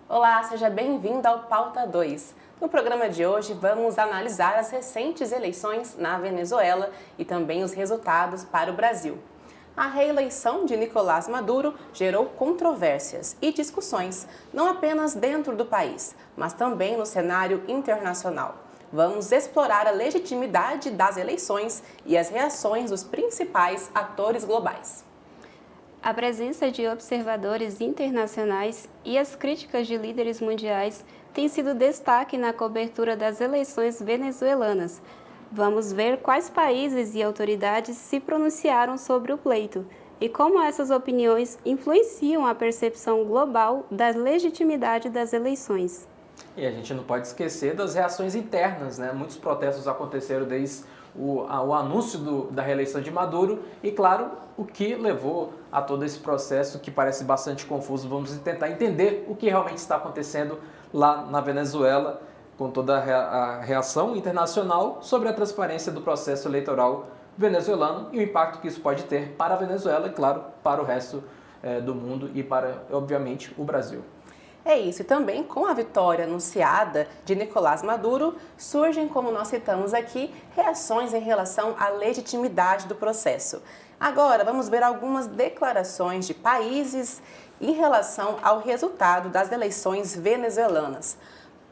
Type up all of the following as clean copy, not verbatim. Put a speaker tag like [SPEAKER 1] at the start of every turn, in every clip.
[SPEAKER 1] Olá, seja bem-vindo ao Pauta 2. No programa de hoje, vamos analisar as recentes eleições na Venezuela e também os resultados para o Brasil. A reeleição de Nicolás Maduro gerou controvérsias e discussões, não apenas dentro do país, mas também no cenário internacional. Vamos explorar a legitimidade das eleições e as reações dos principais atores globais.
[SPEAKER 2] A presença de observadores internacionais e as críticas de líderes mundiais têm sido destaque na cobertura das eleições venezuelanas. Vamos ver quais países e autoridades se pronunciaram sobre o pleito e como essas opiniões influenciam a percepção global da legitimidade das eleições.
[SPEAKER 3] E a gente não pode esquecer das reações internas, né? Muitos protestos aconteceram desde o anúncio da reeleição de Maduro e, claro, o que levou a todo esse processo que parece bastante confuso. Vamos tentar entender o que realmente está acontecendo lá na Venezuela, com toda a reação internacional sobre a transparência do processo eleitoral venezuelano e o impacto que isso pode ter para a Venezuela e, claro, para o resto do mundo e para, obviamente, o Brasil.
[SPEAKER 1] É isso, e também com a vitória anunciada de Nicolás Maduro, surgem, como nós citamos aqui, reações em relação à legitimidade do processo. Agora, vamos ver algumas declarações de países em relação ao resultado das eleições venezuelanas.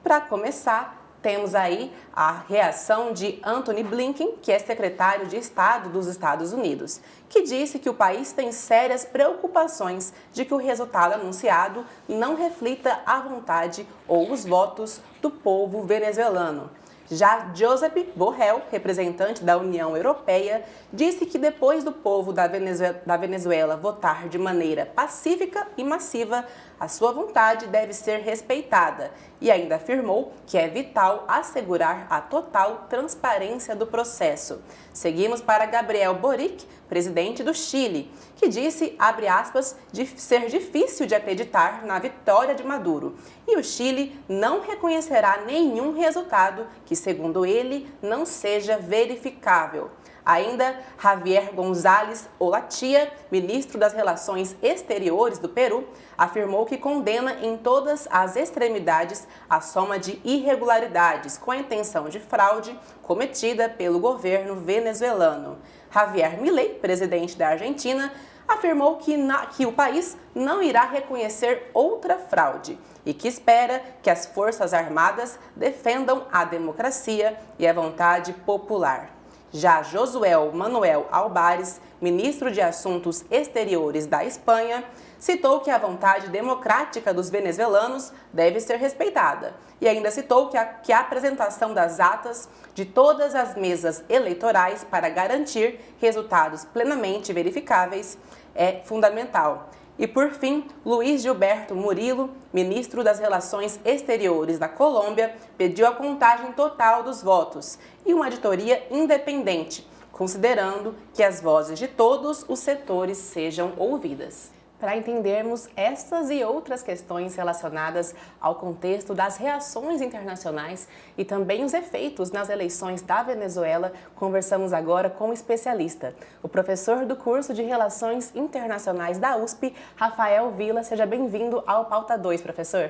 [SPEAKER 1] Para começar, temos aí a reação de Antony Blinken, que é secretário de Estado dos Estados Unidos, que disse que o país tem sérias preocupações de que o resultado anunciado não reflita a vontade ou os votos do povo venezuelano. Já Josep Borrell, representante da União Europeia, disse que depois do povo da Venezuela votar de maneira pacífica e massiva, a sua vontade deve ser respeitada e ainda afirmou que é vital assegurar a total transparência do processo. Seguimos para Gabriel Boric, presidente do Chile, que disse, abre aspas, de ser difícil de acreditar na vitória de Maduro. E o Chile não reconhecerá nenhum resultado que, segundo ele, não seja verificável. Ainda, Javier González Olatia, ministro das Relações Exteriores do Peru, afirmou que condena em todas as extremidades a soma de irregularidades com a intenção de fraude cometida pelo governo venezuelano. Javier Milei, presidente da Argentina, afirmou que o país não irá reconhecer outra fraude e que espera que as Forças Armadas defendam a democracia e a vontade popular. Já Josué Manuel Álvares, ministro de Assuntos Exteriores da Espanha, citou que a vontade democrática dos venezuelanos deve ser respeitada e ainda citou que a apresentação das atas de todas as mesas eleitorais para garantir resultados plenamente verificáveis é fundamental. E, por fim, Luiz Gilberto Murilo, ministro das Relações Exteriores da Colômbia, pediu a contagem total dos votos e uma auditoria independente, considerando que as vozes de todos os setores sejam ouvidas. Para entendermos estas e outras questões relacionadas ao contexto das reações internacionais e também os efeitos nas eleições da Venezuela, conversamos agora com um especialista, o professor do curso de Relações Internacionais da USP, Rafael Vila. Seja bem-vindo ao Pauta 2, professor.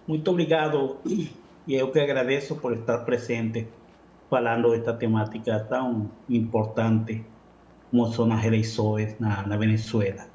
[SPEAKER 4] Muito obrigado, e eu que agradeço por estar presente falando desta temática tão importante como são as eleições na Venezuela.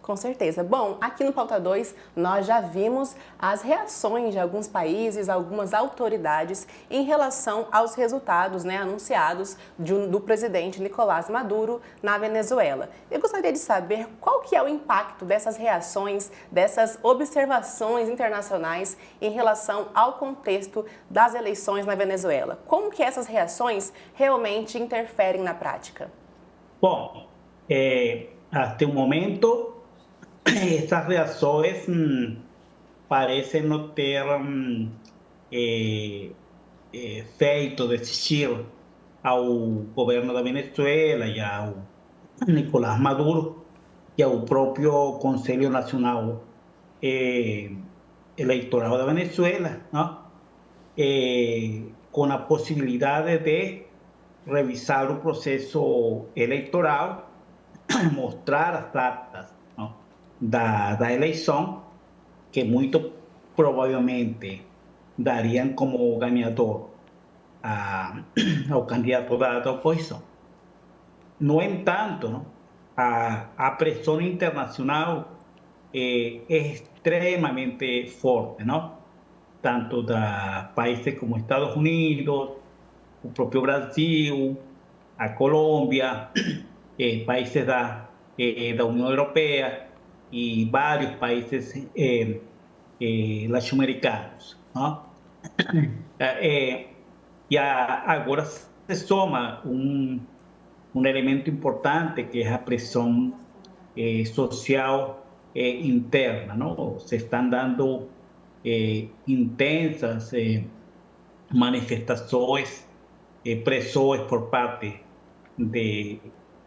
[SPEAKER 1] Com certeza. Bom, aqui no Pauta 2 nós já vimos as reações de alguns países, algumas autoridades em relação aos resultados anunciados do presidente Nicolás Maduro na Venezuela. Eu gostaria de saber qual que é o impacto dessas reações, dessas observações internacionais em relação ao contexto das eleições na Venezuela. Como que essas reações realmente interferem na prática?
[SPEAKER 4] Bom, até o momento, essas reações parecem não ter feito desistir ao governo da Venezuela e ao Nicolás Maduro e ao próprio Conselho Nacional eleitoral da Venezuela, ¿no? Com a possibilidade de revisar o processo eleitoral, mostrar as actas, ¿no?, da eleição, que muito provavelmente dariam como ganhador ao candidato da oposição. No entanto, ¿no?, a pressão internacional é extremamente forte, ¿no?, tanto de países como Estados Unidos, o próprio Brasil, a Colômbia, países da União Europeia e vários países latino-americanos, ¿no? E agora se soma um elemento importante, que é a pressão social interna, ¿no? Se estão dando intensas manifestações, pressões por parte de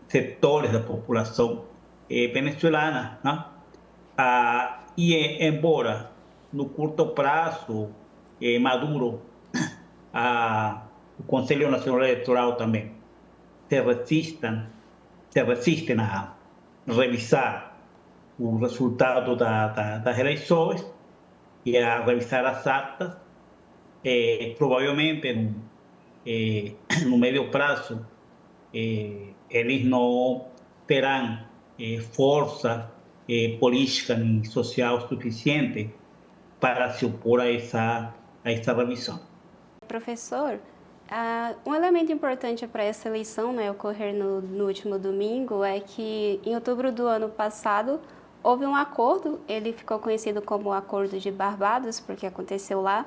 [SPEAKER 4] setores da população venezuelana, ¿no? E embora no curto prazo Maduro, o Conselho Nacional Eleitoral também se resistem a revisar o resultado das eleições e a revisar as actas, provavelmente no médio prazo eles não terão força política nem social suficiente para se opor a essa revisão.
[SPEAKER 2] Professor, um elemento importante para essa eleição, né, ocorrer no último domingo, é que em outubro do ano passado houve um acordo, ele ficou conhecido como o Acordo de Barbados, porque aconteceu lá,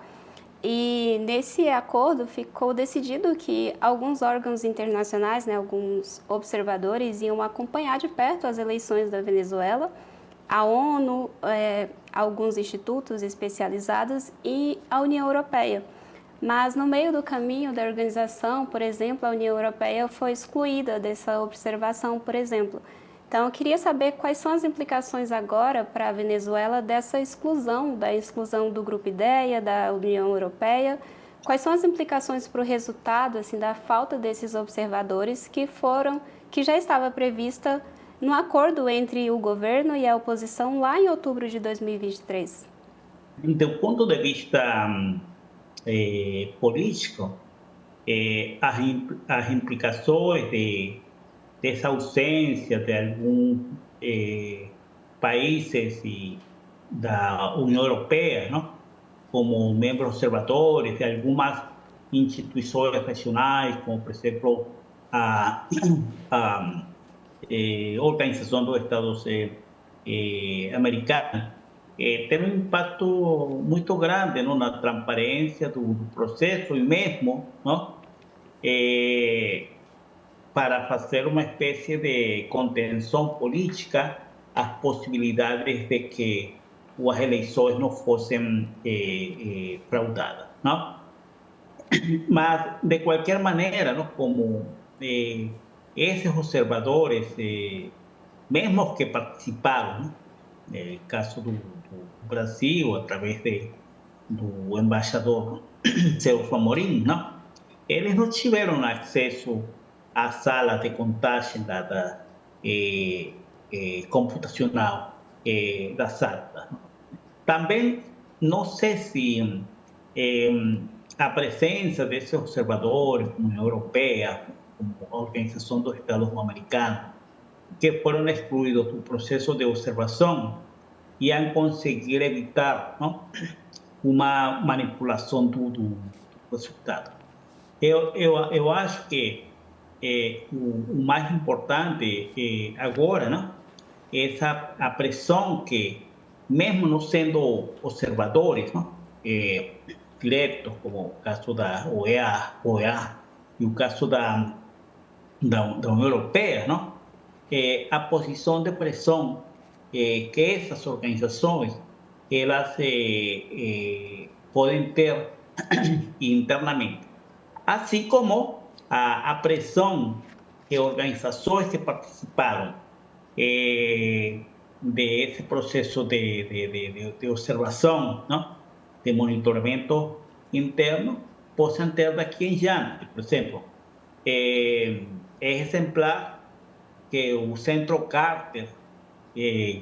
[SPEAKER 2] e nesse acordo ficou decidido que alguns órgãos internacionais, né, alguns observadores, iam acompanhar de perto as eleições da Venezuela, a ONU, alguns institutos especializados e a União Europeia. Mas no meio do caminho da organização, por exemplo, a União Europeia foi excluída dessa observação, por exemplo. Então, eu queria saber quais são as implicações agora para a Venezuela dessa exclusão, da exclusão do Grupo IDEA, da União Europeia. Quais são as implicações para o resultado, assim, da falta desses observadores que já estava prevista no acordo entre o governo e a oposição lá em outubro de 2023?
[SPEAKER 4] Do ponto de vista político, as implicações dessa ausência de alguns países da União Europeia, não, como membros observadores, de algumas instituições regionais, como, por exemplo, a Organização dos Estados Americanos, tem um impacto muito grande, não, na transparência do processo e mesmo, não, para fazer uma espécie de contenção política às possibilidades de que as eleições não fossem fraudadas, não? Mas, de qualquer maneira, não, como esses observadores, mesmo que participaram, no caso do Brasil, através do embaixador Celso Amorim, não, eles não tiveram acesso à sala de contagem computacional das actas. Também não sei se a presença desses observadores, como a União Europeia, como a Organização dos Estados Americanos, que foram excluídos do processo de observação, iam conseguir evitar, não, uma manipulação do resultado. Eu acho que o mais importante agora, não, é a pressão que, mesmo não sendo observadores, não, diretos, como o caso da OEA e o caso da União Europeia, não, a posição de pressão que essas organizações elas podem ter internamente, assim como a pressão que organizações que participaram de ese proceso de observación, ¿no? De monitoramiento interno, possam ter daqui em diante. Por exemplo, é exemplar que o Centro Carter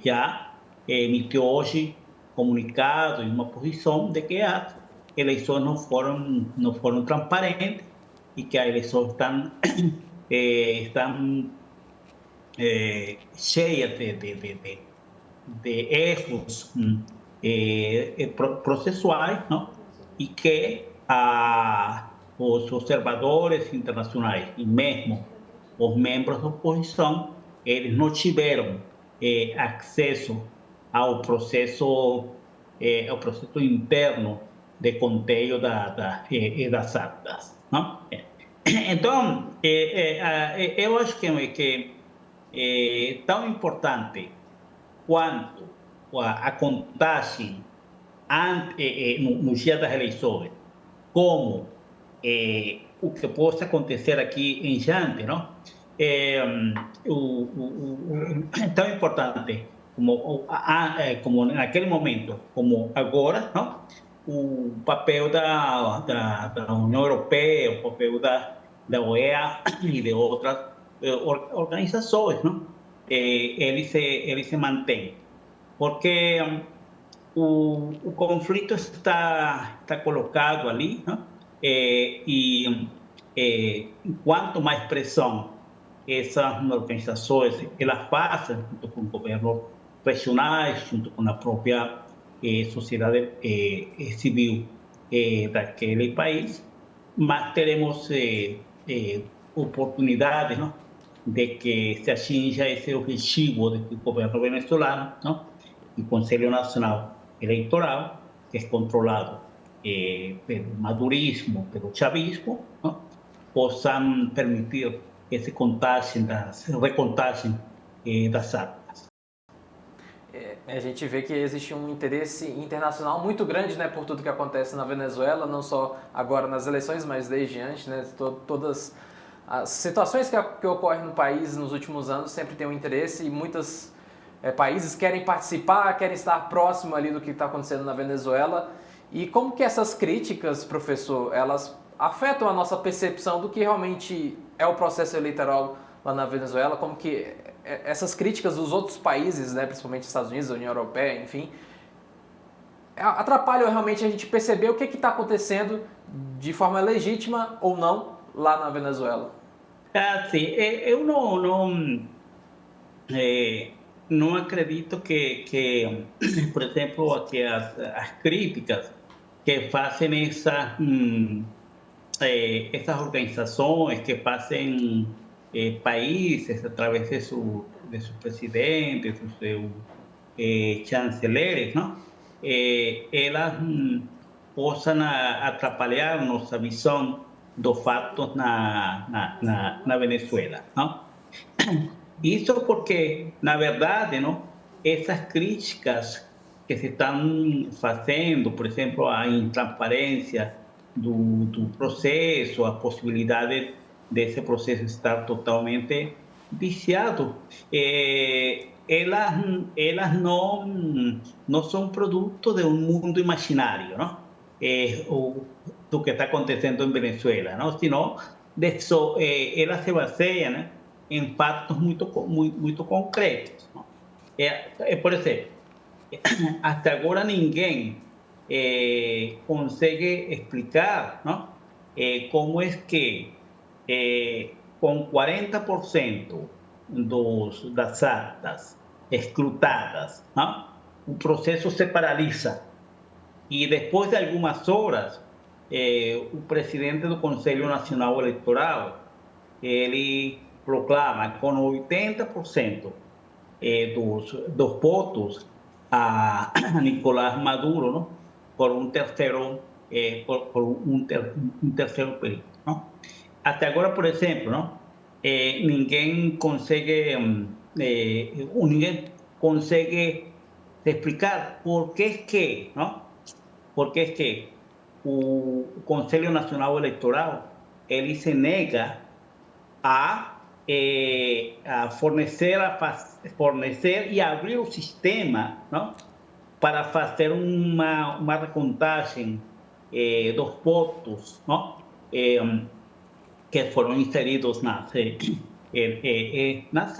[SPEAKER 4] já emitiu hoje comunicado e uma posição de que as eleições não foram transparentes e que as eleições estão cheias de erros processuais, não? E que os observadores internacionais e mesmo os membros da oposição, eles não tiveram acesso ao processo interno de conteúdo das actas, não? Então, eu acho que é tão importante quanto a contagem no dia das eleições, como o que possa acontecer aqui em diante, não? É tão importante como naquele momento, como agora, não? O papel da União Europeia, o papel da OEA e de outras organizações, não? Ele se mantém, porque o conflito está colocado ali, não? E quanto mais pressão essas organizações elas fazem, junto com governos regionais, junto com a própria sociedade civil daquele país, mas teremos oportunidades, não? De que se atinja esse objetivo do governo venezuelano, não? E o Conselho Nacional Eleitoral, que é controlado pelo madurismo, pelo chavismo, não? Possam permitir essa recontagem das actas.
[SPEAKER 3] A gente vê que existe um interesse internacional muito grande, né, por tudo que acontece na Venezuela, não só agora nas eleições, mas desde antes, né, todas as situações que ocorrem no país nos últimos anos sempre tem um interesse e muitos países querem participar, querem estar próximo ali do que está acontecendo na Venezuela. E como que essas críticas, professor, elas afetam a nossa percepção do que realmente é o processo eleitoral lá na Venezuela, como que essas críticas dos outros países, né, principalmente Estados Unidos, a União Europeia, enfim, atrapalham realmente a gente perceber o que está acontecendo de forma legítima ou não lá na Venezuela?
[SPEAKER 4] Sim, eu não acredito que por exemplo, que as críticas que fazem essas organizações, que fazem países através de seus presidentes, de seus chanceleres, não? Elas possam atrapalhar nossa visão dos fatos na Venezuela, não? Isso porque, na verdade, não, essas críticas que se estão fazendo, por exemplo, a intransparência do processo, a possibilidade desse processo estar totalmente viciado, elas não são produto de um mundo imaginário, não? Do que está acontecendo em Venezuela, não? Sino elas se baseiam, né, em fatos muito concretos, não? Por exemplo, até agora ninguém consegue explicar, não? Como é que com 40% das actas escrutadas, não? O processo se paralisa e depois de algumas horas o presidente do Conselho Nacional Eleitoral ele proclama com 80% dos votos a Nicolás Maduro, não? Por um terceiro período, não? Até agora, por exemplo, não? Ninguém consegue explicar por que, não? Por que o Conselho Nacional Eleitoral ele se nega a a fornecer e abrir o sistema, não? Para fazer uma recontagem dos votos, não? Que foram inseridos nas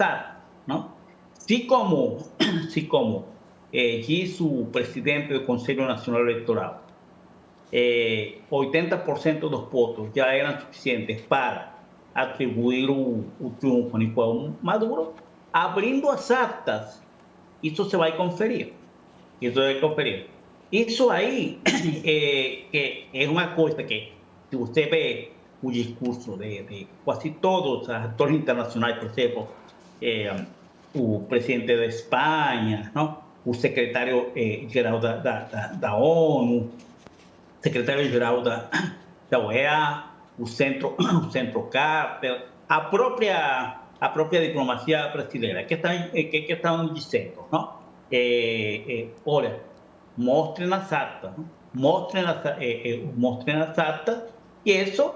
[SPEAKER 4] actas, não? Se como diz o presidente do Conselho Nacional Eleitoral, 80% dos votos já eram suficientes para atribuir o triunfo a Nicolás Maduro, abrindo as actas, isso se vai conferir. Isso aí é uma coisa que, se você vê o discurso de quase todos os atores internacionais, por exemplo, o presidente da Espanha, não? O secretário-geral da ONU, secretário-geral da OEA, o Centro Carter, a própria diplomacia brasileira, que estão dizendo, não? Olha, mostrem as actas, mostrem as actas, e isso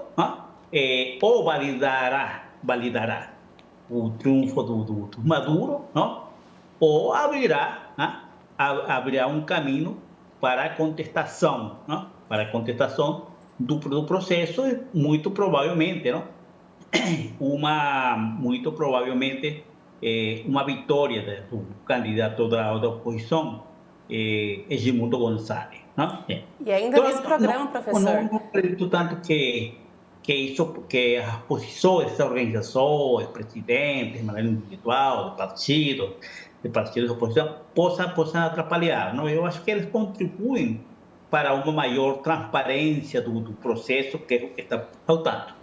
[SPEAKER 4] ou validará o triunfo do Maduro, não? Ou abrirá um caminho para a contestação, não? Para a contestação do processo, muito provavelmente, não? Muito provavelmente uma vitória do candidato da oposição, Edmundo González, não?
[SPEAKER 1] E ainda nesse programa, professor...
[SPEAKER 4] Não acredito tanto que as posições das organizações, presidentes, de maneira individual, de partidos de oposição, possam atrapalhar, não? Eu acho que eles contribuem para uma maior transparência do processo, que é o que está faltando.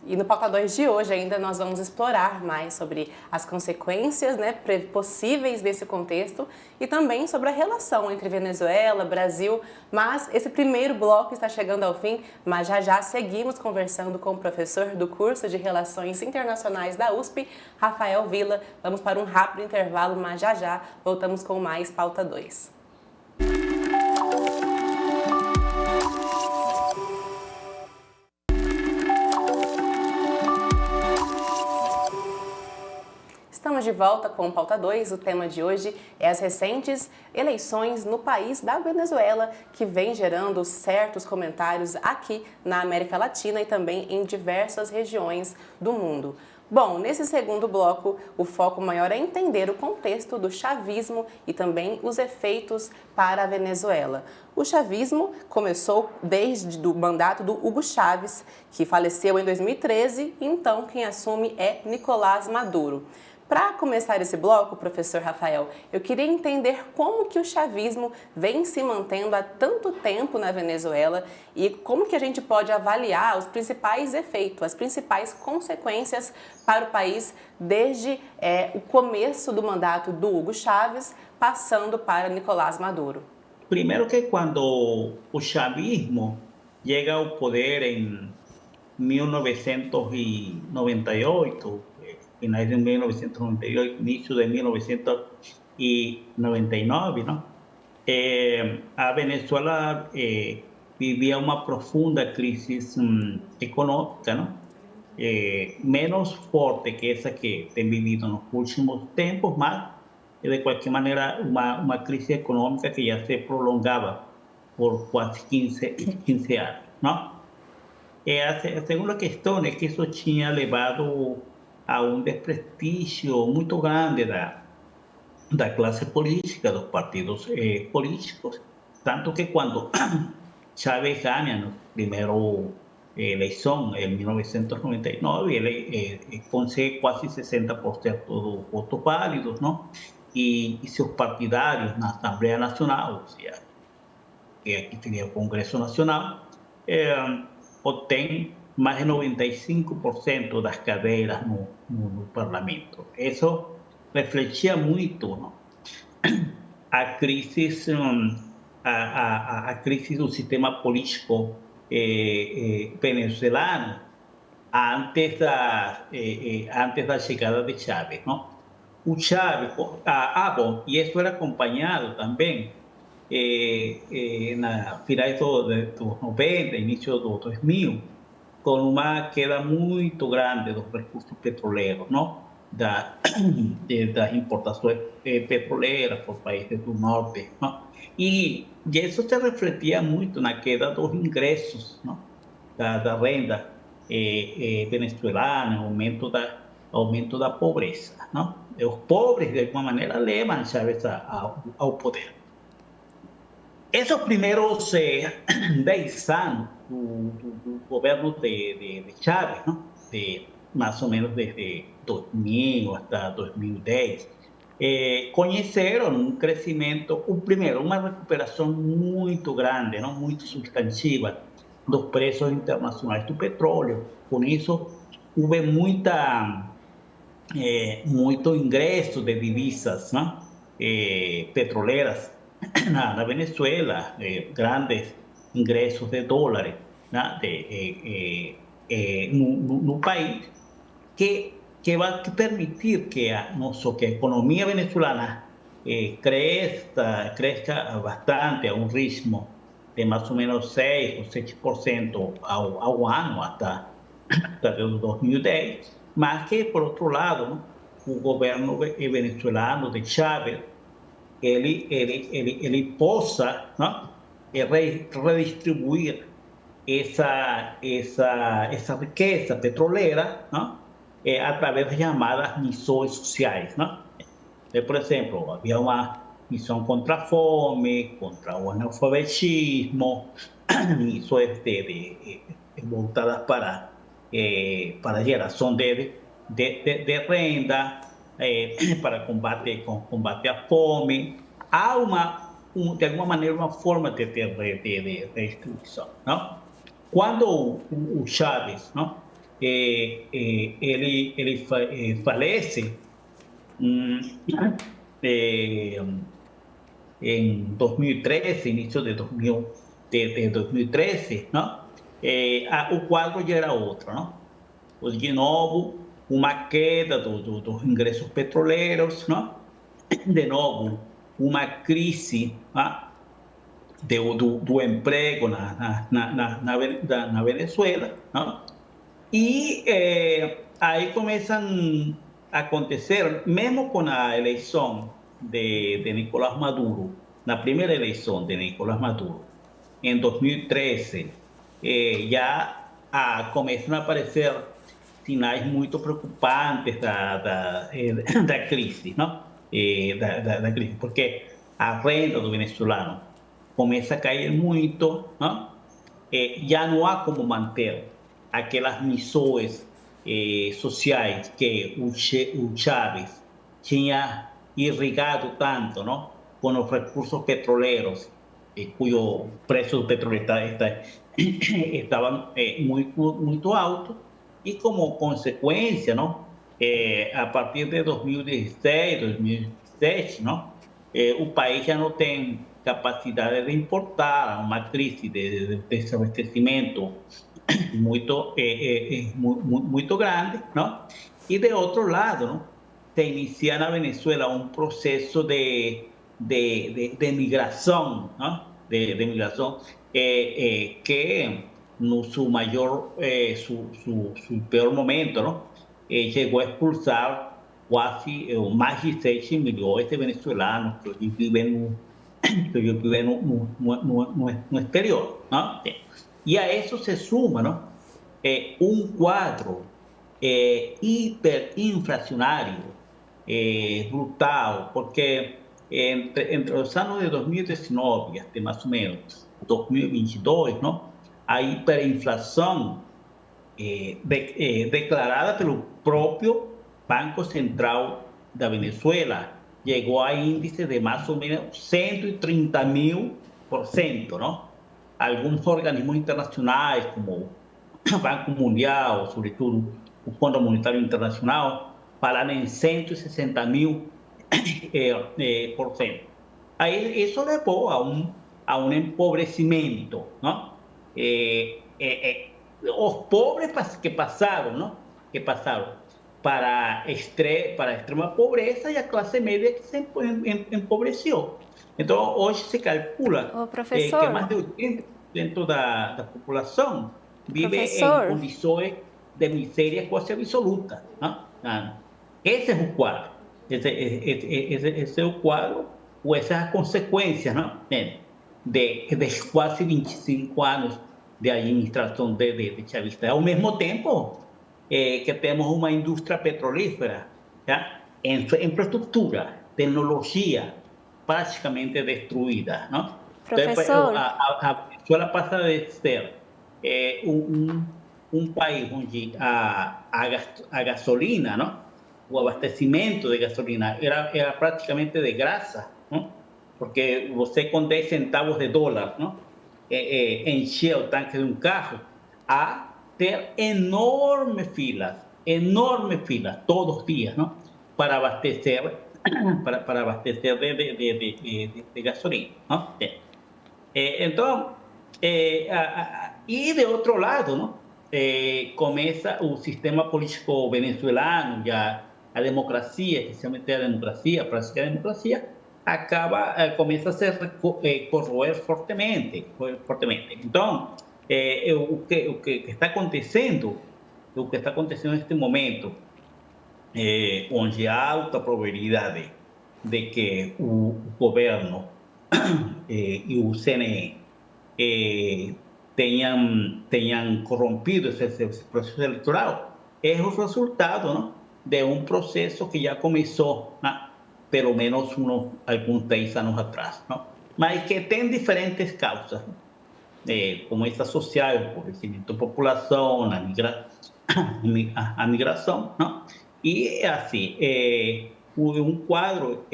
[SPEAKER 1] E no Pauta 2 de hoje ainda nós vamos explorar mais sobre as consequências, né, possíveis desse contexto e também sobre a relação entre Venezuela, Brasil. Mas esse primeiro bloco está chegando ao fim, mas já seguimos conversando com o professor do curso de Relações Internacionais da USP, Rafael Villa. Vamos para um rápido intervalo, mas já voltamos com mais Pauta 2. Estamos de volta com o Pauta 2. O tema de hoje é as recentes eleições no país da Venezuela, que vem gerando certos comentários aqui na América Latina e também em diversas regiões do mundo. Bom, nesse segundo bloco, o foco maior é entender o contexto do chavismo e também os efeitos para a Venezuela. O chavismo começou desde o mandato do Hugo Chávez, que faleceu em 2013, e então quem assume é Nicolás Maduro. Para começar esse bloco, professor Rafael, eu queria entender como que o chavismo vem se mantendo há tanto tempo na Venezuela e como que a gente pode avaliar os principais efeitos, as principais consequências para o país desde o começo do mandato do Hugo Chávez, passando para Nicolás Maduro.
[SPEAKER 4] Primeiro que quando o chavismo chega ao poder em 1998, finais de 1998, início de 1999, não? A Venezuela vivia uma profunda crise econômica, não? Menos forte que essa que tem vivido nos últimos tempos, mas de qualquer maneira uma crise econômica que já se prolongava por quase 15 anos, não? A segunda questão é que isso tinha levado a desprestígio muito grande da classe política, dos partidos políticos, tanto que quando Chávez ganha na primeira eleição, em 1999, ele consegue quase 60% dos votos válidos, não? E seus partidários na Assembleia Nacional, ou seja, que aqui seria o Congresso Nacional, obtém mais de 95% das cadeiras no parlamento. Isso refletia muito, não? A crise do sistema político venezuelano antes da chegada de Chávez, não? O Chávez, bom, e isso era acompanhado também na finais dos 90, início do 2000, com uma queda muito grande dos recursos petroleiros, não? Das importações petroleras por países do norte, não? E isso se refletia muito na queda dos ingressos, não? Da renda venezuelana, aumento da pobreza, não? Os pobres, de alguma maneira, levam Chávez ao poder. Esses primeiros 10 anos do governo de Chávez, não? Mais ou menos desde 2000 até 2010, conheceram um crescimento, primeiro, uma recuperação muito grande, não? Muito substantiva dos preços internacionais do petróleo. Com isso, houve muito ingresso de divisas, não? Petroleras na Venezuela, grandes ingressos de dólares, né? No país, que vai permitir que a economia venezolana cresça bastante a um ritmo de mais ou menos 6 ou 7% ao ano até 2010, mas que, por outro lado, o governo venezuelano de Chávez ele possa, não? Redistribuir essa riqueza petrolera, não? Através de chamadas missões sociais, não? Por exemplo, havia uma missão contra a fome, contra o analfabetismo, missões voltadas para a geração de renda, para combate à fome. Há de alguma maneira, uma forma de redistribuição, não? Quando o Chávez, não? Ele falece em 2013, início de 2013, não? O quadro já era outro, não? De novo, uma queda dos ingressos petroleiros, não? De novo, uma crise, não? do emprego na Venezuela, não? E aí começam a acontecer, mesmo com a eleição de Nicolás Maduro, na primeira eleição de Nicolás Maduro, em 2013, já começam a aparecer sinais muito preocupantes da crise, não? Da crise, porque a renda do venezuelano começa a cair muito, não? Já não há como manter aquelas missões sociais que o Chávez tinha irrigado tanto, não? Com os recursos petroleiros, cujo preço do petróleo estava muito alto, e como consequência, não? A partir de 2016, 2017, não? O país já não tem capacidade de importar, uma crise de desabastecimento muito grande, não? E de outro lado, não? Se inicia na Venezuela um processo de migração, não? De migração que no seu maior, seu pior momento, não? Chegou a expulsar quase mais de 6 milhões de venezuelanos que hoje vivem no exterior, não? E a isso se suma, não? Um quadro hiperinflacionário brutal, porque entre os anos de 2019 até mais ou menos 2022, não? A hiperinflação declarada pelo próprio Banco Central da Venezuela chegou a índice de mais ou menos 130.000%, não? Alguns organismos internacionais, como o Banco Mundial, sobretudo o Fundo Monetário Internacional, falam em 160.000%. Aí isso levou a um empobrecimento, não? Os pobres que passaram, não? Que passaram para a extrema pobreza, e a classe média que se empobreceu. Então, hoje se calcula que mais de 80% da população vive em
[SPEAKER 2] Professor,
[SPEAKER 4] condições de miséria quase absoluta, não? Esse é o quadro. Esse é o quadro, ou essa é a consequência, não? De quase 25 anos de administração de chavista. Ao mesmo tempo que temos uma indústria petrolífera, ¿ya? En su infraestructura, tecnologia praticamente destruída, ¿no? Entonces,
[SPEAKER 2] professor,
[SPEAKER 4] a Venezuela passa de ser um país onde a gasolina, ¿no? O abastecimento de gasolina era praticamente de graça, ¿no? Porque você com 10 centavos de dólar, ¿no? Enchia o tanque de um carro, a ter enormes filas todos los días, ¿no? Para abastecer, para abastecer de gasolina, ¿no? Entonces, y de otro lado, ¿no? Comienza un sistema político venezolano, ya a democracia, especialmente a democracia, práctica de democracia, comienza a ser corroer fortemente. Entonces, o que está acontecendo, neste momento, onde há alta probabilidade de que o governo e o CNE tenham corrompido esse processo eleitoral, é o resultado, não? De um processo que já começou, né? Pelo menos alguns 10 anos atrás, não? Mas que tem diferentes causas, como essa social, o empobrecimento da população, a migração, não? E assim, um quadro,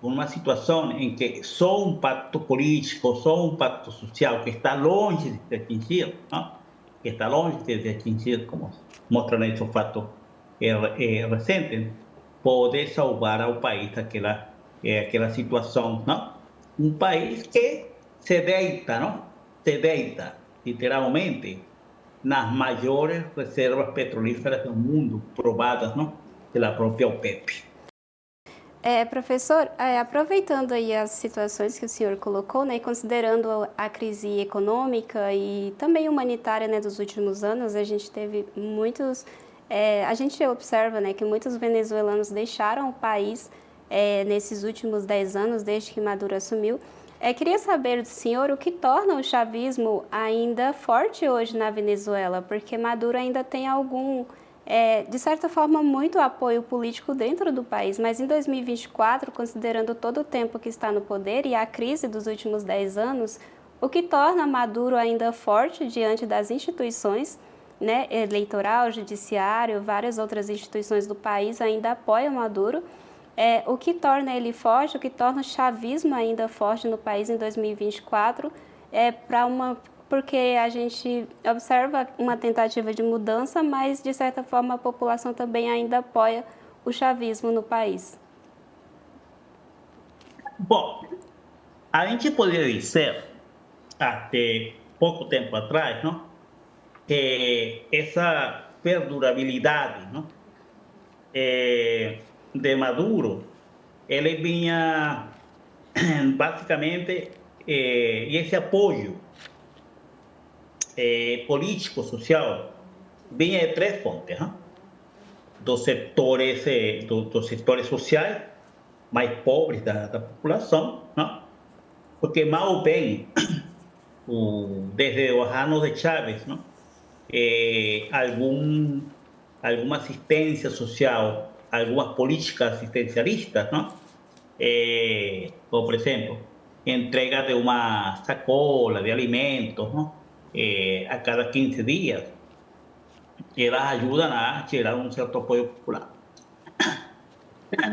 [SPEAKER 4] uma situação em que só um pacto político, só um pacto social que está longe de ser atingido, não? Que está longe de ser atingido, como mostram esses fatos recentes, pode salvar ao país daquela situação, não? Um país que se deita, não? Se deita, literalmente, nas maiores reservas petrolíferas do mundo, provadas, não? Pela própria OPEP.
[SPEAKER 2] Professor, aproveitando aí as situações que o senhor colocou, né, e considerando a crise econômica e também humanitária, né, dos últimos anos, a gente teve muitos, a gente observa, né, que muitos venezuelanos deixaram o país nesses últimos 10 anos, desde que Maduro assumiu. Queria saber do senhor o que torna o chavismo ainda forte hoje na Venezuela, porque Maduro ainda tem algum, de certa forma, muito apoio político dentro do país, mas em 2024, considerando todo o tempo que está no poder e a crise dos últimos 10 anos, o que torna Maduro ainda forte diante das instituições, né, eleitoral, judiciário, várias outras instituições do país ainda apoiam Maduro. O que torna ele forte, o que torna o chavismo ainda forte no país em 2024, porque a gente observa uma tentativa de mudança, mas de certa forma a população também ainda apoia o chavismo no país.
[SPEAKER 4] Bom, a gente poderia dizer, até pouco tempo atrás, não? Que essa perdurabilidade, não? De Maduro, ele vinha basicamente, e esse apoio político, social, vinha de três fontes, né? Dos setores sociais mais pobres da população, né? Porque mal ou bem, desde os anos de Chávez, né? Alguma assistência social, algumas políticas assistencialistas, ¿no? Como por exemplo, entrega de uma sacola de alimentos, ¿no? A cada 15 dias, elas ajudam a gerar um certo apoio popular.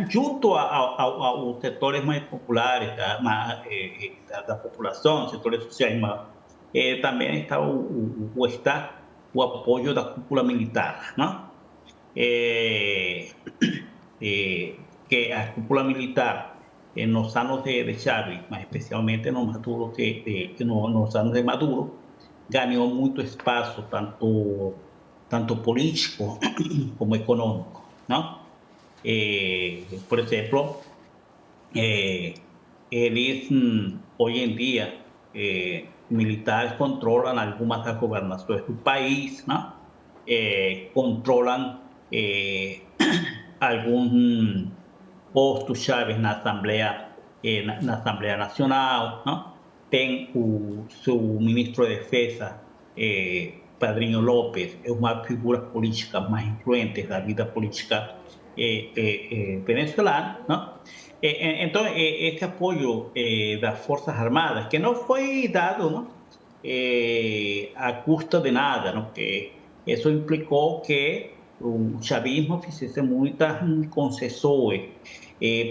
[SPEAKER 4] Junto aos setores mais populares da população, setores sociais, também está o apoio da cúpula militar, não? Que a cúpula militar nos anos de Chávez, mas especialmente no Maduro, nos anos de Maduro, ganhou muito espaço, tanto político como econômico, não? Por exemplo, eles hoje em dia militares controlan algunas de las gobernaciones del país, ¿no? Controlan algún posto chave na Asamblea Nacional, ¿no? Tem su ministro de Defensa, Padrinho López, es una de las figuras políticas más influentes de la vida política venezolana, ¿no? Entonces, este apoyo de las Fuerzas Armadas, que no fue dado, ¿no? A custa de nada, ¿no? Que eso implicó que o chavismo fizesse muitas concessões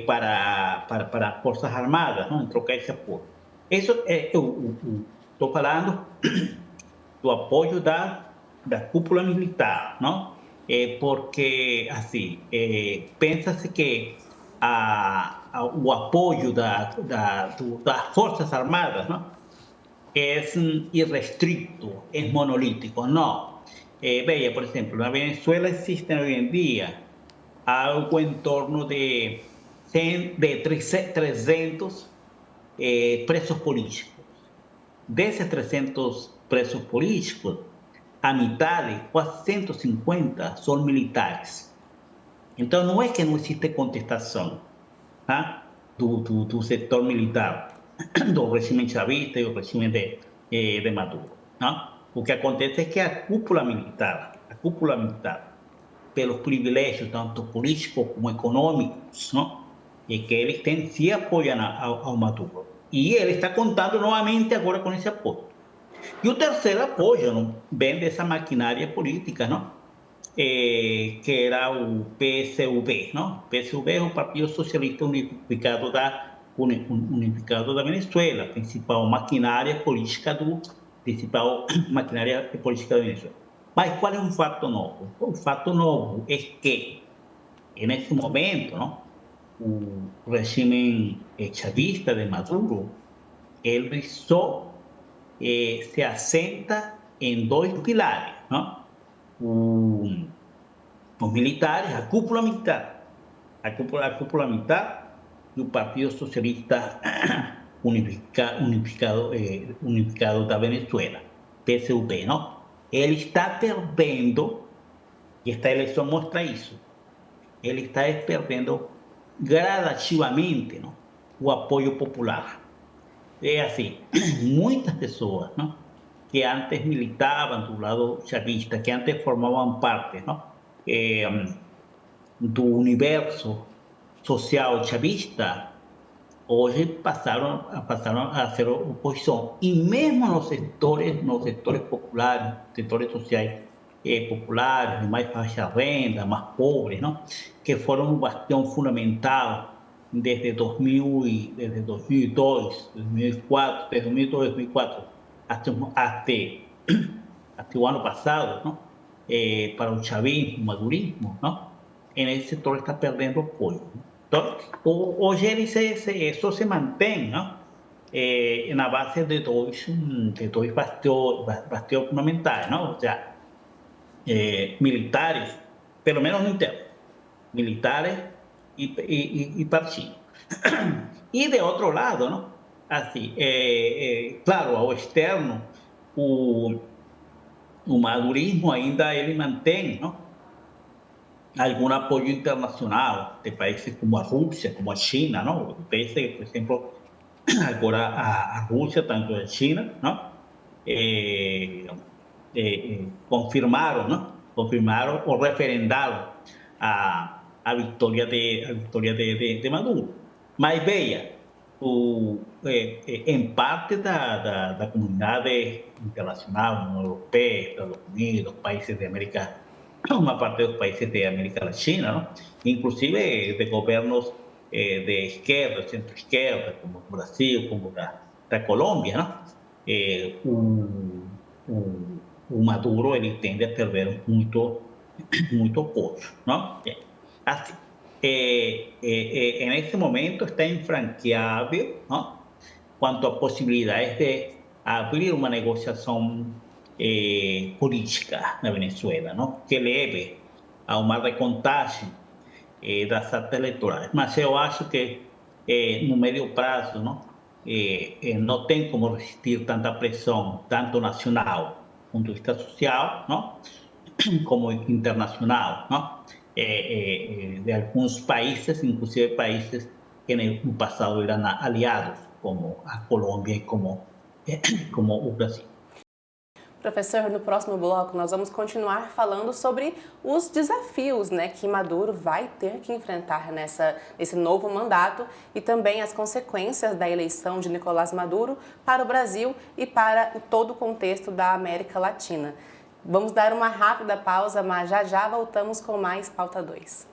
[SPEAKER 4] para as Forças Armadas, não? Em trocar esse apoio. Isso estou falando do apoio da cúpula militar, não? Porque, assim, pensa-se que o apoio das Forças Armadas, não? É irrestrito, é monolítico, não. Veja, por ejemplo, en Venezuela existen hoy en día algo en torno de 300 presos políticos. De esos 300 presos políticos, a mitad de 450 son militares. Entonces, no es que no existe contestación del sector militar, del régimen chavista y del régimen de Maduro, ¿no? O que acontece é que a cúpula militar, pelos privilégios, tanto políticos como econômicos, não? E que eles têm, se apoiam ao Maduro. E ele está contando novamente agora com esse apoio. E o terceiro apoio, não? Vem dessa maquinária política, não? Que era o PSUV, não? O PSUV é o Partido Socialista Unificado da Venezuela, a principal maquinária política principal maquinária política da Venezuela. Mas qual é um fato novo? O fato novo é que, nesse momento, não, o regime chavista de Maduro, ele só se assenta em dois pilares, não? Os militares, a cúpula militar e o Partido Socialista unificado da Venezuela, PSUV, não? Ele está perdendo, e esta eleição mostra isso, ele está perdendo gradativamente, não? O apoio popular. É assim, muitas pessoas, não? Que antes militavam do lado chavista, que antes formavam parte, não? Do universo social chavista, hoje passaram a ser oposição. E mesmo nos setores populares, setores sociais populares, de mais baixa renda, mais pobres, não? Que foram um bastião fundamental desde 2002, 2004, até o ano passado, não? Para o chavismo, o madurismo, não? Esse setor está perdendo apoio. Então, hoje ele só se mantém, não? Na base de dois bastiões fundamentais, não? Ou seja, militares, pelo menos no interno, militares e partido. E de outro lado, não? Assim, claro, ao externo, o madurismo ainda ele mantém, não? Algum apoio internacional de países como a Rússia, como a China, não? Países, por exemplo, agora a Rússia, tanto a China, não? Confirmaram ou referendaram a vitória de Maduro. Mas veja, em parte da comunidade internacional, União Europeia, Estados Unidos, países de América, uma parte dos países de América Latina, não? Inclusive de governos de esquerda, centro-esquerda, como o Brasil, como da Colômbia, não? O Maduro ele tende a perder muito apoio, não? Assim, nesse momento está infranqueável, não? Quanto a possibilidades de abrir uma negociação política na Venezuela, não? Que leve a uma recontagem das atas eleitorais. Mas eu acho que no médio prazo, não? não tem como resistir tanta pressão, tanto nacional, do ponto de vista social, não? Como internacional, não? De alguns países, inclusive países que no passado eram aliados, como a Colômbia e como o Brasil.
[SPEAKER 1] Professor, no próximo bloco nós vamos continuar falando sobre os desafios, né, que Maduro vai ter que enfrentar nesse novo mandato e também as consequências da eleição de Nicolás Maduro para o Brasil e para todo o contexto da América Latina. Vamos dar uma rápida pausa, mas já voltamos com mais Pauta 2.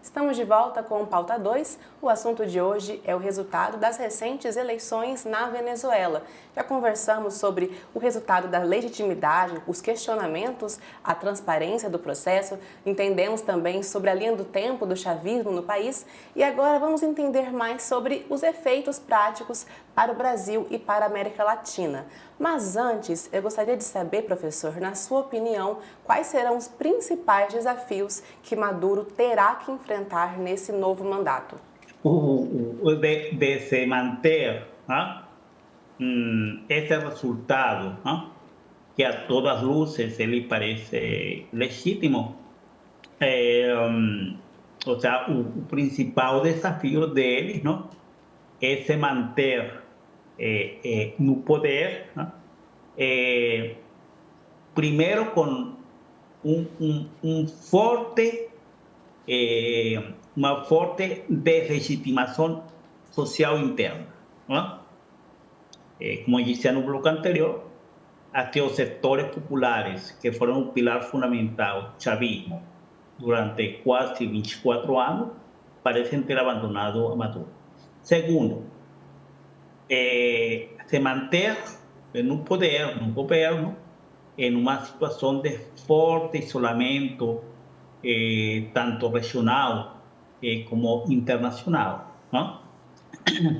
[SPEAKER 1] Estamos de volta com o Pauta 2. O assunto de hoje é o resultado das recentes eleições na Venezuela. Já conversamos sobre o resultado da legitimidade, os questionamentos, a transparência do processo, entendemos também sobre a linha do tempo do chavismo no país e agora vamos entender mais sobre os efeitos práticos para o Brasil e para a América Latina. Mas antes, eu gostaria de saber, professor, na sua opinião, quais serão os principais desafios que Maduro terá que enfrentar nesse novo mandato?
[SPEAKER 4] De se manter, ¿no? Esse resultado, ¿no? Que a todas luces ele parece legítimo. O sea, o principal desafio dele, ¿no? É se manter no poder, ¿no? Primeiro com uma forte deslegitimação social interna, ¿no? Como disse no bloco anterior, até os setores populares, que foram o pilar fundamental do chavismo durante quase 24 anos, parecem ter abandonado a Maduro. Segundo, se manter no poder, no governo, em uma situação de forte isolamento, tanto regional como internacional, ¿no?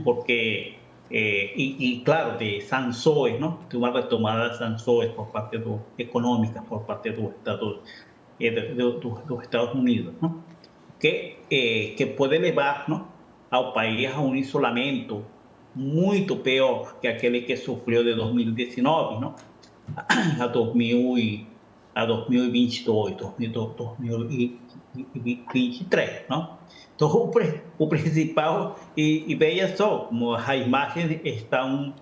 [SPEAKER 4] Porque, claro, de sanções, ¿no? De uma retomada de sanções por parte econômica, por parte dos Estados Unidos, ¿no? Que pode levar, ¿no? Ao país a um isolamento muito pior que aquele que sofreu de 2019, ¿no? a 2022, 2023, ¿no? Então, o principal, e veja só, como as imagens estão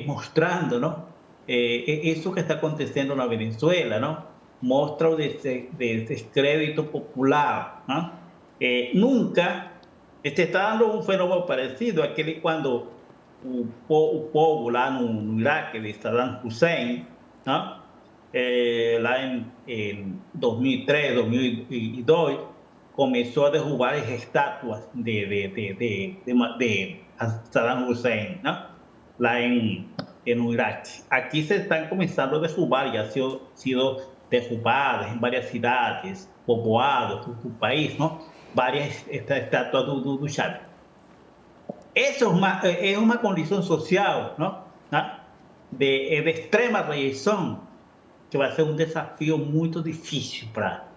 [SPEAKER 4] mostrando, ¿no? Isso que está acontecendo na Venezuela, ¿no? Mostra o descrédito popular, ¿no? Nunca se está dando um fenômeno parecido àquele quando o povo lá no Iraque de Saddam Hussein, ¿no? Lá em 2003, 2002, começou a derrubar as estátuas de Saddam Hussein, ¿no? Lá no Iraque. Aqui se estão começando a derrubar, já sido derrubadas em várias cidades, povoados do país, ¿no? Várias estátuas do Chávez. Isso é uma condição social, não? De extrema rejeição, que vai ser um desafio muito difícil para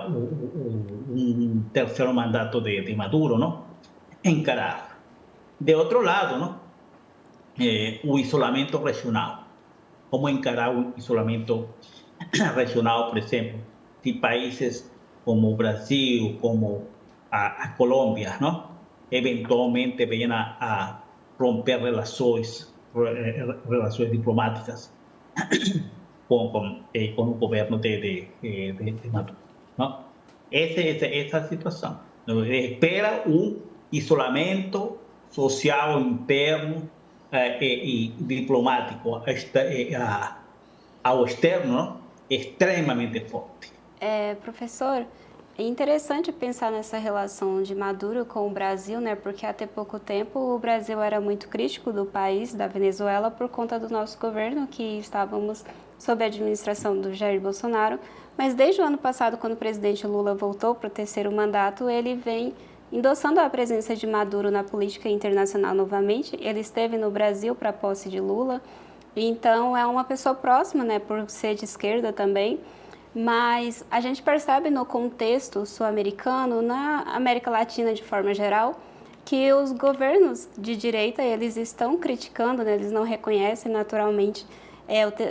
[SPEAKER 4] um terceiro mandato de Maduro, não? Encarar. De outro lado, não? O isolamento regional. Como encarar o isolamento regional, por exemplo, de países como o Brasil, como a Colômbia, ¿no? Eventualmente venham a romper relações diplomáticas com o governo de Maduro, ¿no? Essa é a situação. Espera isolamento social interno e diplomático ao externo, ¿no? Extremamente forte.
[SPEAKER 2] Professor, é interessante pensar nessa relação de Maduro com o Brasil, né? Porque até pouco tempo o Brasil era muito crítico do país, da Venezuela, por conta do nosso governo, que estávamos sob a administração do Jair Bolsonaro. Mas desde o ano passado, quando o presidente Lula voltou para o terceiro mandato, ele vem endossando a presença de Maduro na política internacional novamente. Ele esteve no Brasil para a posse de Lula. Então, é uma pessoa próxima, né, por ser de esquerda também, mas a gente percebe no contexto sul-americano, na América Latina de forma geral, que os governos de direita, eles estão criticando, né, eles não reconhecem naturalmente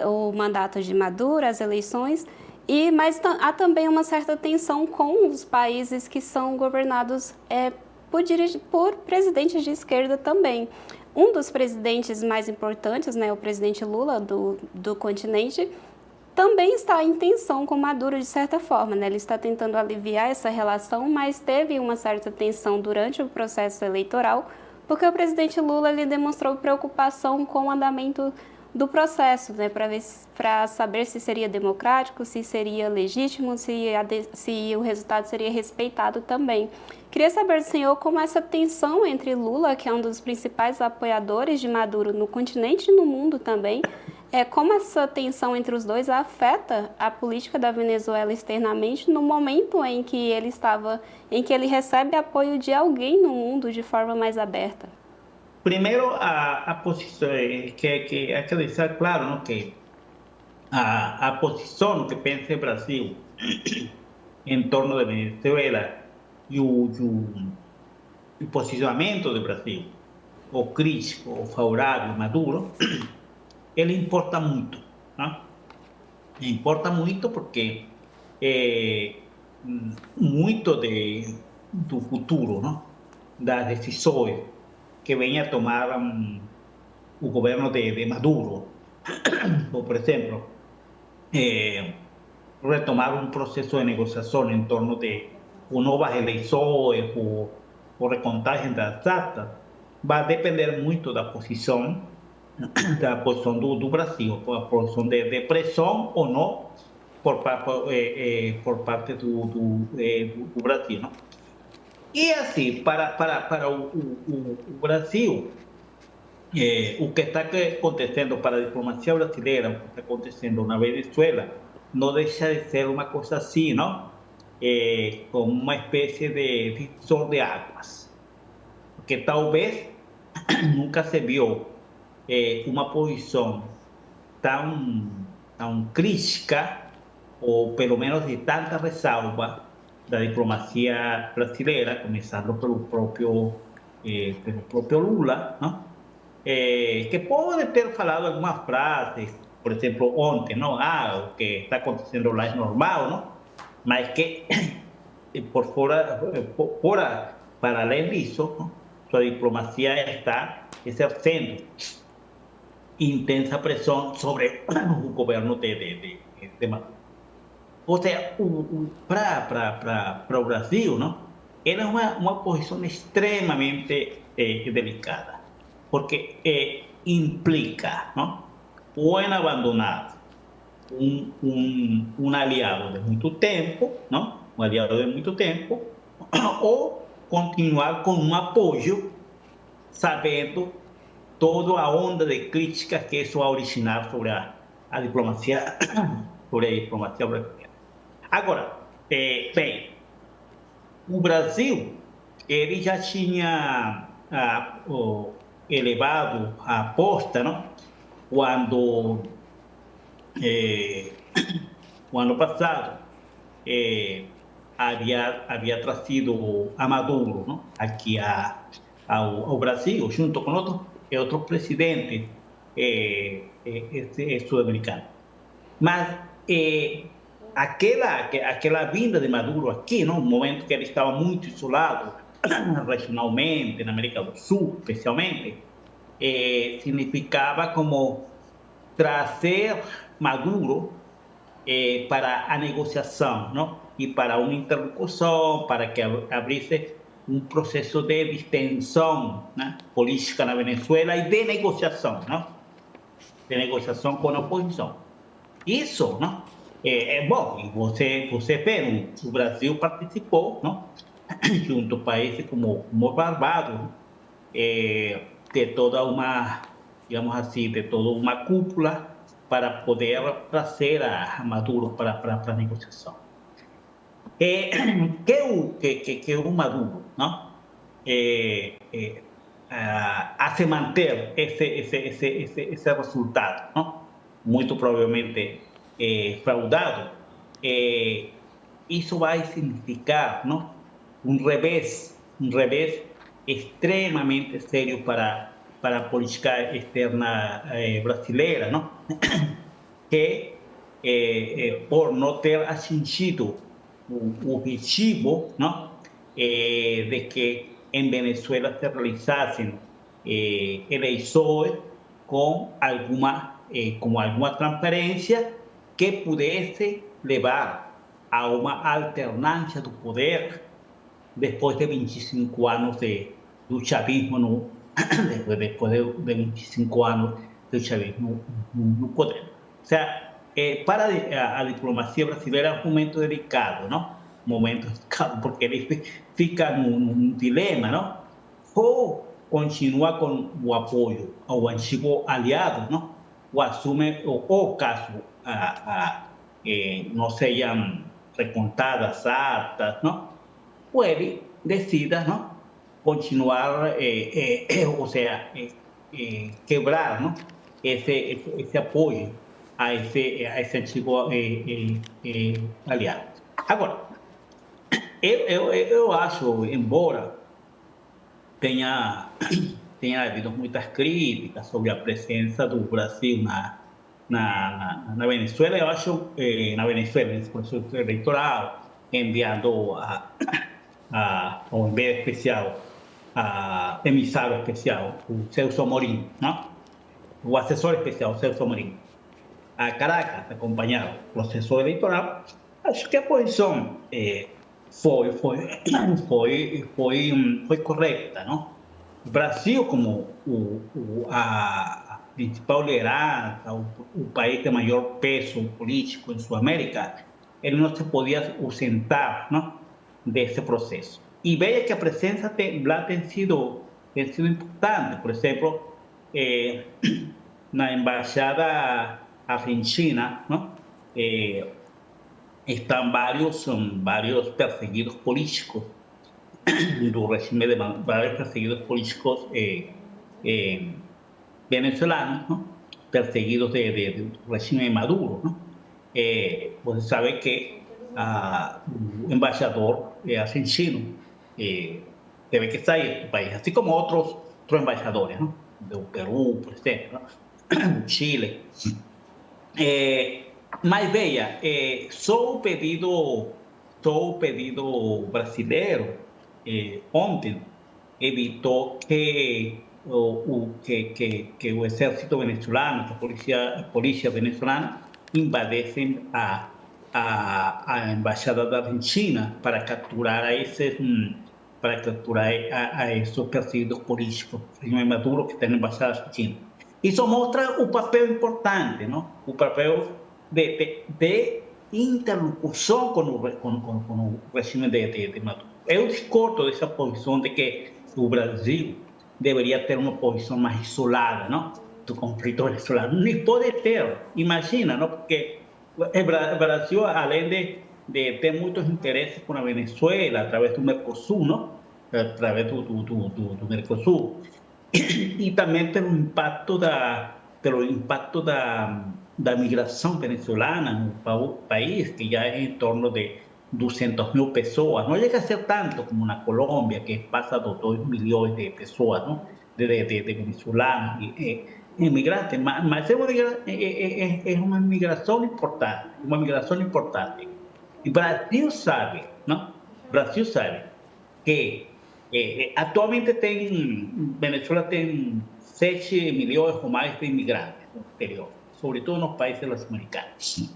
[SPEAKER 2] o mandato de Maduro, as eleições, mas há também uma certa tensão com os países que são governados por presidentes de esquerda também. Um dos presidentes mais importantes, né, o presidente Lula do continente, também está em tensão com Maduro de certa forma, né? Ele está tentando aliviar essa relação, mas teve uma certa tensão durante o processo eleitoral, porque o presidente Lula ele demonstrou preocupação com o andamento do processo, né? Para saber se seria democrático, se seria legítimo, se o resultado seria respeitado também. Queria saber do senhor como essa tensão entre Lula, que é um dos principais apoiadores de Maduro no continente e no mundo também, como essa tensão entre os dois afeta a política da Venezuela externamente no momento em que ele recebe apoio de alguém no mundo de forma mais aberta.
[SPEAKER 4] Primeiro, a posição que hay que deixar claro, ¿no? Que a posição que pensa o Brasil em torno de Venezuela e o posicionamento do Brasil, o crítico, o favorável, Maduro, ele importa muito, ¿no? Importa muito porque muito do futuro, ¿no? Das decisões que venha a tomar o governo de Maduro, ou, por exemplo, retomar um processo de negociação em torno de novas eleições ou recontagem das actas, vai depender muito da posição do Brasil, a posição de pressão ou não por parte do Brasil, não? E assim, para o Brasil, o que está acontecendo para a diplomacia brasileira, o que está acontecendo na Venezuela, não deixa de ser uma coisa assim, não? Como uma espécie de divisor de águas, porque talvez nunca se viu uma posição tão crítica, ou pelo menos de tanta ressalva, da diplomacia brasileira, começando pelo próprio Lula, não? Que pode ter falado algumas frases, por exemplo, ontem, não? O que está acontecendo lá é normal, não? Mas que, para além disso, não? Sua diplomacia está exercendo intensa pressão sobre o governo de Maduro. Ou seja, para o Brasil, não? Era uma posição extremamente delicada, porque implica, não? Ou em abandonar um aliado de muito tempo, não? Um aliado de muito tempo, ou continuar com um apoio, sabendo toda a onda de críticas que isso vai originar sobre a diplomacia, brasileira. Agora, bem, o Brasil, ele já tinha elevado a aposta, não? Quando, o ano passado, havia trazido a Maduro, não? Aqui ao Brasil, junto com outro presidente sul-americano. Mas aquela vinda de Maduro aqui, no momento que ele estava muito isolado regionalmente, na América do Sul, especialmente, significava como trazer Maduro para a negociação, não? E para uma interlocução, para que abrisse um processo de distensão, né, política na Venezuela e de negociação, não? De negociação com a oposição. Isso, não? Bom, e você vê, o Brasil participou, não? Junto a países como Barbados, de toda uma, digamos assim, de toda uma cúpula para poder trazer a Maduro para a negociação. Que o Maduro, não? hace manter ese resultado, ¿no? Muy probablemente fraudado, eso va a significar, ¿no? Un revés extremadamente serio para la política externa brasileña, ¿no? Que por no ter atingido o objetivo, ¿no? De que en Venezuela se realizasen elecciones con alguna transparencia que pudiese llevar a una alternancia do poder después de 25 años de chavismo, ¿no? después de 25 años de chavismo no poder. O sea, para a diplomacia brasileira é um momento delicado, não? Momento delicado, porque ele fica num dilema, não? Ou continua com o apoio ao antigo aliado, não? Ou assume, ou caso não sejam recontadas actas, não? Ou ele decida, não? Continuar, ou seja, quebrar, não? Esse apoio a esse antigo aliado. Agora, eu acho, embora tenha havido muitas críticas sobre a presença do Brasil na Venezuela, eu acho, na Venezuela, nesse processo eleitoral, enviando ao enviado especial, emissário especial, o Celso Amorim, não? O assessor especial, Celso Amorim, a Caracas, acompanhar o processo eleitoral, acho que a posição foi correta, não? O Brasil, como a principal liderança, o país de maior peso político em Sudamérica, ele não se podia ausentar, não, desse processo. E veja que a presença lá tem sido importante. Por exemplo, na embaixada argentina, ¿no? Están varios perseguidos políticos do regime de varios perseguidos políticos venezolanos, ¿no? Perseguidos del régimen de Maduro, ¿no? Pues se sabe que el embajador argentino debe que estar en el país, así como otros embajadores, ¿no? De Perú, por ejemplo, ¿no? Chile. Mas veja, só o pedido brasileiro ontem evitou que o exército venezolano, que a polícia venezolana invadissem a embaixada da Argentina para capturar a esses perseguidos políticos, o Maduro que está na embaixada argentina. Isso mostra o papel importante, não? O papel de interlocução com o regime de Maduro. Eu discordo dessa posição de que o Brasil deveria ter uma posição mais isolada, não? Do conflito venezolano. Nem pode ter. Imagina, não? Porque o Brasil, além de ter muitos interesses com a Venezuela, através do Mercosul, não? Através do Mercosul, e também pelo impacto da migração venezolana no país, que já é em torno de 200.000 pessoas. Não chega a ser tanto como na Colômbia, que passa de 2 milhões de pessoas, não? de venezolanos imigrantes, mas é uma migração importante, E o Brasil sabe, não? Brasil sabe que atualmente Venezuela tem 7 milhões ou mais de imigrantes no exterior, sobretudo nos países latino-americanos.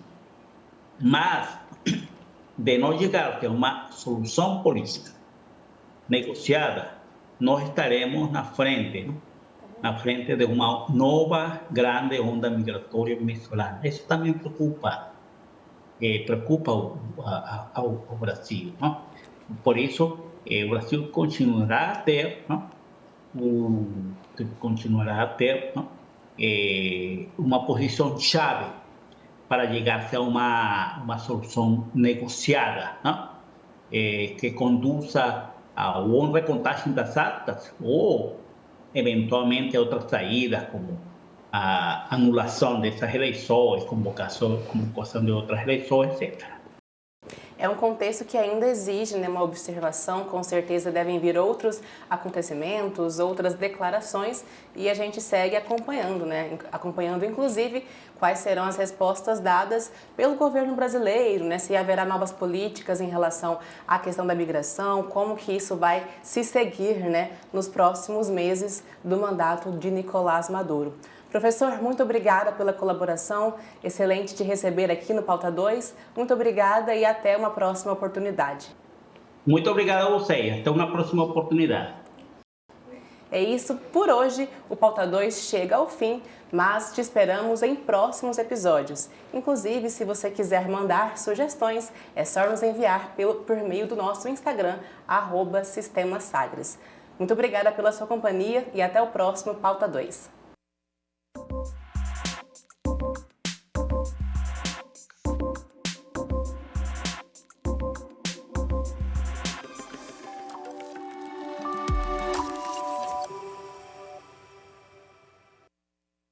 [SPEAKER 4] Mas, de não chegar a uma solução política negociada, nós estaremos na frente de uma nova grande onda migratória venezuelana. Isso também preocupa ao Brasil, não? Por isso, o Brasil continuará a ter, não? Uma posição chave para chegar-se a uma solução negociada, não? Que conduza a uma recontagem das actas ou eventualmente outras saídas, como a anulação dessas eleições, convocação de outras eleições, etc.
[SPEAKER 1] É um contexto que ainda exige, né, uma observação, com certeza devem vir outros acontecimentos, outras declarações e a gente segue acompanhando, né, acompanhando inclusive quais serão as respostas dadas pelo governo brasileiro, né, se haverá novas políticas em relação à questão da migração, como que isso vai se seguir, né, nos próximos meses do mandato de Nicolás Maduro. Professor, muito obrigada pela colaboração, excelente te receber aqui no Pauta 2. Muito obrigada e até uma próxima oportunidade.
[SPEAKER 4] Muito obrigado a vocês, até uma próxima oportunidade.
[SPEAKER 1] É isso, por hoje o Pauta 2 chega ao fim, mas te esperamos em próximos episódios. Inclusive, se você quiser mandar sugestões, é só nos enviar por meio do nosso Instagram, @Sistema Sagres. Muito obrigada pela sua companhia e até o próximo Pauta 2.